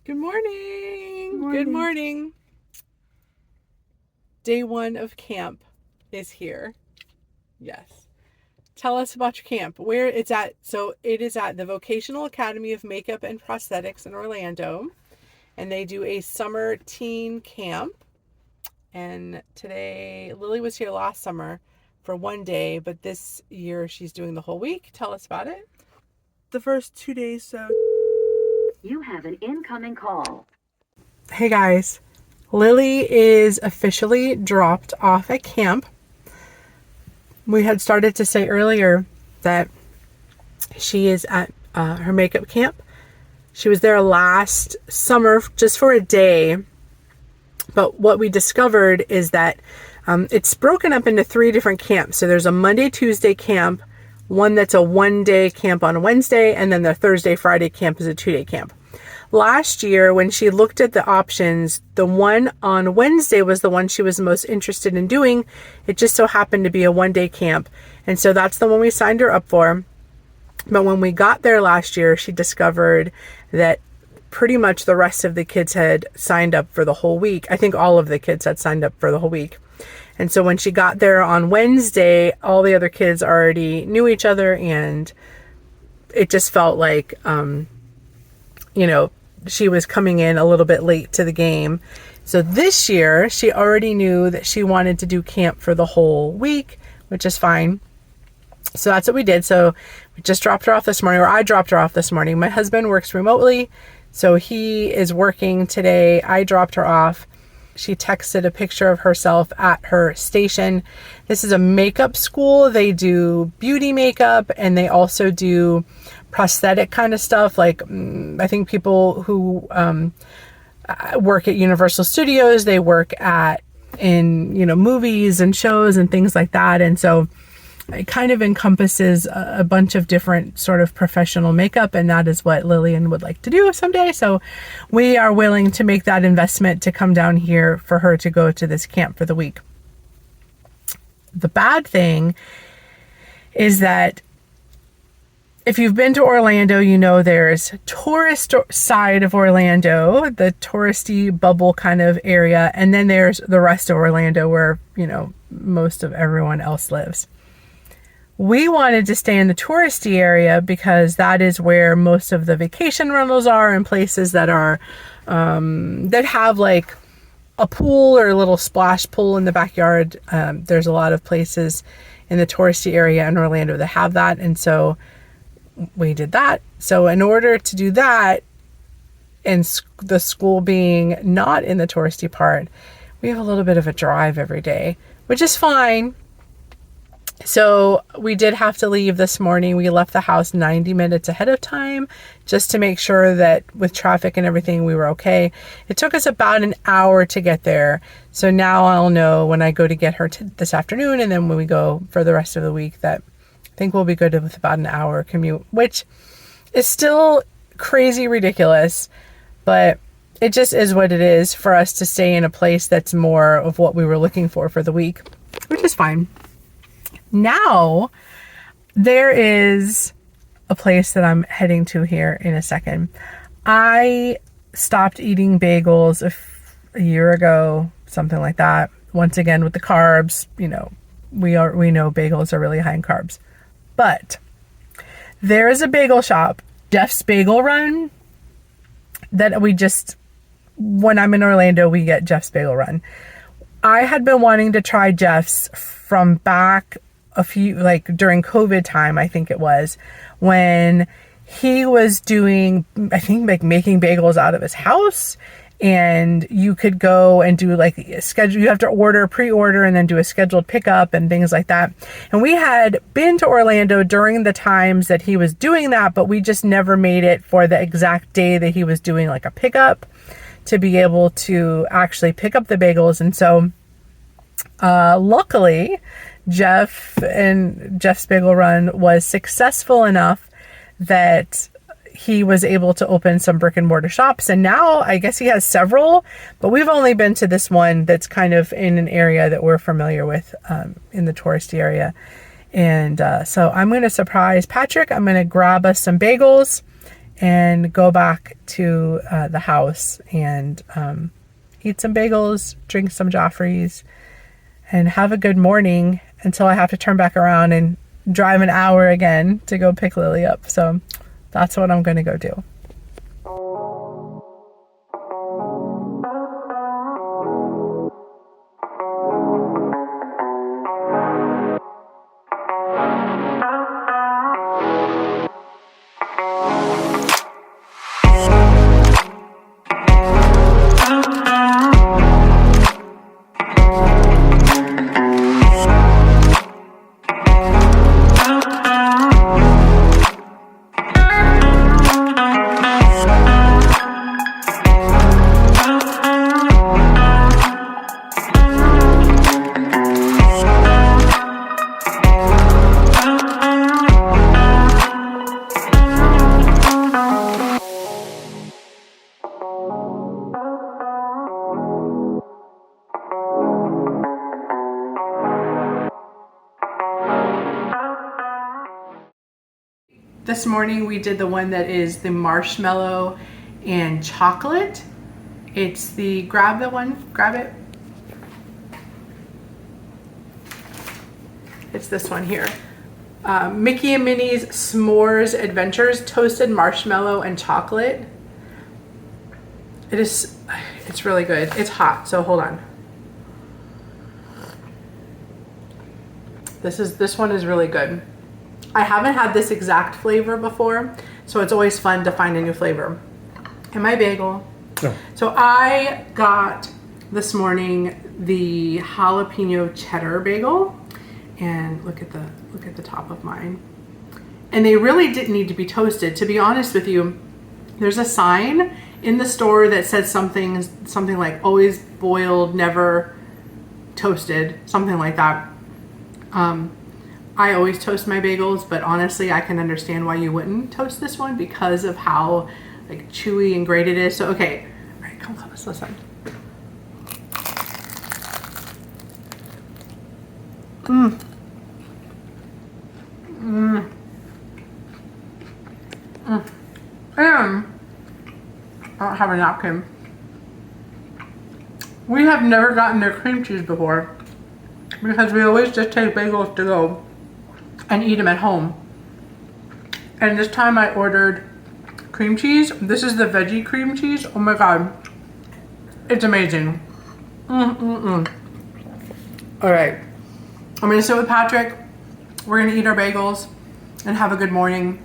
Good morning. Morning. Good morning. Day 1 of camp is here. Yes. Tell us about your camp. Where it's at. So it is at the Vocational Academy of Makeup and Prosthetics in Orlando. And they do a summer teen camp. And today, Lily was here last summer for one day, but this year she's doing the whole week. Tell us about it. The first 2 days, so. You have an incoming call. Hey guys, Lily is officially dropped off at camp. We had started to say earlier that she is at her makeup camp. She was there last summer just for a day. But what we discovered is that it's broken up into 3 different camps. So there's a Monday, Tuesday camp, one that's a 1-day camp on Wednesday, and then the Thursday, Friday camp is a 2-day camp. Last year, when she looked at the options, the one on Wednesday was the one she was most interested in doing. It just so happened to be a 1-day camp. And so that's the one we signed her up for. But when we got there last year, she discovered that pretty much the rest of the kids had signed up for the whole week. I think all of the kids had signed up for the whole week. And so when she got there on Wednesday, all the other kids already knew each other, and it just felt like, she was coming in a little bit late to the game. So this year, she already knew that she wanted to do camp for the whole week, which is fine. So that's what we did. So we just dropped her off this morning, or I dropped her off this morning. My husband works remotely, so he is working today. I dropped her off. She texted a picture of herself at her station. This is a makeup school. They do beauty makeup, and they also do prosthetic kind of stuff. Like I think people who work at Universal Studios, they work in movies and shows and things like that. And so it kind of encompasses a bunch of different sort of professional makeup, and that is what Lillian would like to do someday. So we are willing to make that investment to come down here for her to go to this camp for the week. The bad thing is that if you've been to Orlando, you know there's tourist side of Orlando, the touristy bubble kind of area, and then there's the rest of Orlando where, most of everyone else lives. We wanted to stay in the touristy area because that is where most of the vacation rentals are, and places that are that have like a pool or a little splash pool in the backyard. There's a lot of places in the touristy area in Orlando that have that, and so we did that. So in order to do that, and the school being not in the touristy part, we have a little bit of a drive every day, which is fine. So we did have to leave this morning. We left the house 90 minutes ahead of time just to make sure that with traffic and everything, we were okay. It took us about an hour to get there. So now I'll know when I go to get her this afternoon, and then when we go for the rest of the week, that I think we'll be good with about an hour commute, which is still crazy ridiculous, but it just is what it is for us to stay in a place that's more of what we were looking for the week, which is fine. Now, there is a place that I'm heading to here in a second. I stopped eating bagels a year ago, something like that. Once again, with the carbs, we know bagels are really high in carbs. But there is a bagel shop, Jeff's Bagel Run, that when I'm in Orlando, we get Jeff's Bagel Run. I had been wanting to try Jeff's from back during COVID time, I think it was, when he was doing, I think, making bagels out of his house, and you could go and do a schedule. You have to pre-order and then do a scheduled pickup and things like that. And we had been to Orlando during the times that he was doing that, but we just never made it for the exact day that he was doing a pickup to be able to actually pick up the bagels. And so luckily, Jeff's Bagel Run was successful enough that he was able to open some brick and mortar shops. And now I guess he has several, but we've only been to this one that's kind of in an area that we're familiar with in the touristy area. And so I'm going to surprise Patrick. I'm going to grab us some bagels and go back to the house and eat some bagels, drink some Joffreys, and have a good morning until I have to turn back around and drive an hour again to go pick Lily up. So that's what I'm going to go do. This morning we did the one that is the marshmallow and chocolate. It's the, grab it. It's this one here. Mickey and Minnie's S'mores Adventures, toasted marshmallow and chocolate. It's really good. It's hot, so hold on. This one is really good. I haven't had this exact flavor before, so it's always fun to find a new flavor. And my bagel. Oh. So I got this morning the jalapeno cheddar bagel, and look at the top of mine. And they really didn't need to be toasted. To be honest with you, there's a sign in the store that says something like always boiled, never toasted, something like that. I always toast my bagels, but honestly, I can understand why you wouldn't toast this one because of how like chewy and great it is. So, okay, all right, come close, listen. And I don't have a napkin. We have never gotten their cream cheese before because we always just take bagels to go and eat them at home. And this time I ordered cream cheese. This is the veggie cream cheese. Oh my God. It's amazing. All right. I'm gonna sit with Patrick. We're gonna eat our bagels and have a good morning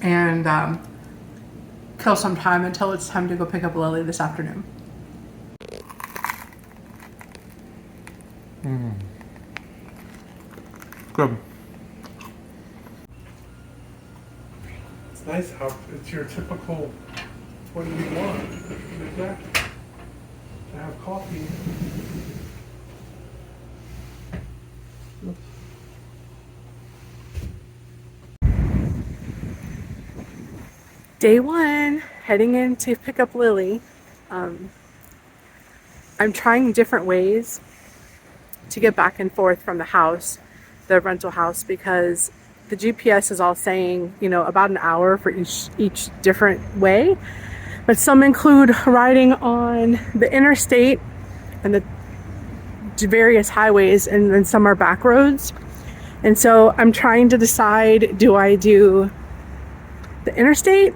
and kill some time until it's time to go pick up Lily this afternoon. Good. It's nice how it's your typical what you want. Exactly. To have coffee. Day one, heading in to pick up Lily. I'm trying different ways to get back and forth from the house, the rental house, because the GPS is all saying, you know, about an hour for each different way. But some include riding on the interstate and the various highways, and then some are back roads. And so I'm trying to decide, do I do the interstate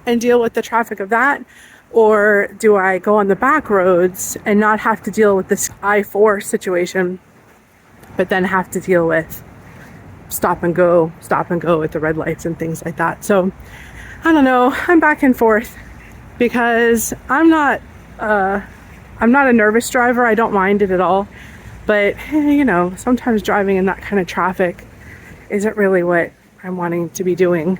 and deal with the traffic of that, or do I go on the back roads and not have to deal with this I-4 situation, but then have to deal with stop and go at the red lights and things like that. So I don't know, I'm back and forth because I'm not a nervous driver. I don't mind it at all, but you know, sometimes driving in that kind of traffic isn't really what I'm wanting to be doing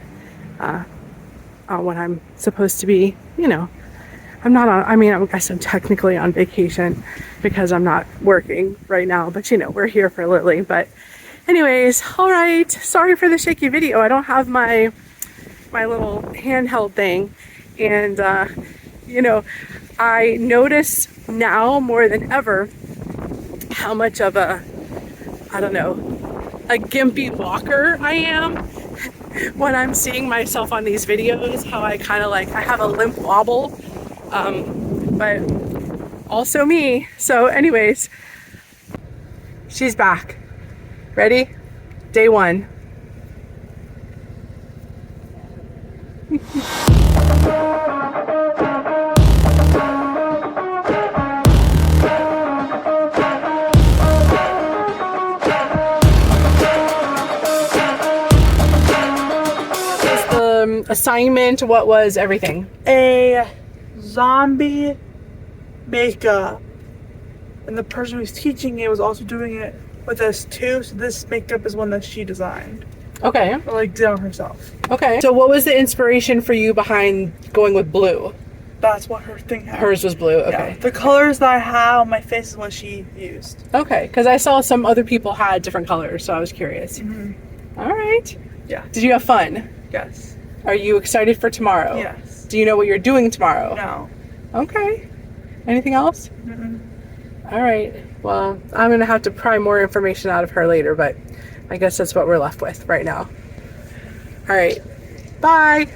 when I'm supposed to be, you know, I'm not on, I mean, I guess I'm technically on vacation because I'm not working right now, but you know, we're here for Lily. But anyways, all right, sorry for the shaky video. I don't have my little handheld thing. And, you know, I notice now more than ever how much of a, I don't know, a gimpy walker I am. when I'm seeing myself on these videos, how I kind of like, I have a limp wobble, but also me. So anyways, she's back. Ready? Day one. Assignment, what was everything? A zombie makeup. And the person who's teaching it was also doing it with us too. So this makeup is one that she designed. Okay. Or like did on herself. Okay. So what was the inspiration for you behind going with blue? That's what her thing had. Hers was blue. Yeah. Okay. The colors that I have on my face is what she used. Okay. Because I saw some other people had different colors, so I was curious. All right. Yeah. Did you have fun? Yes. Are you excited for tomorrow? Yes. Do you know what you're doing tomorrow? No. Okay. Anything else? Mm-mm. All right. Well, I'm going to have to pry more information out of her later, but I guess that's what we're left with right now. All right. Bye.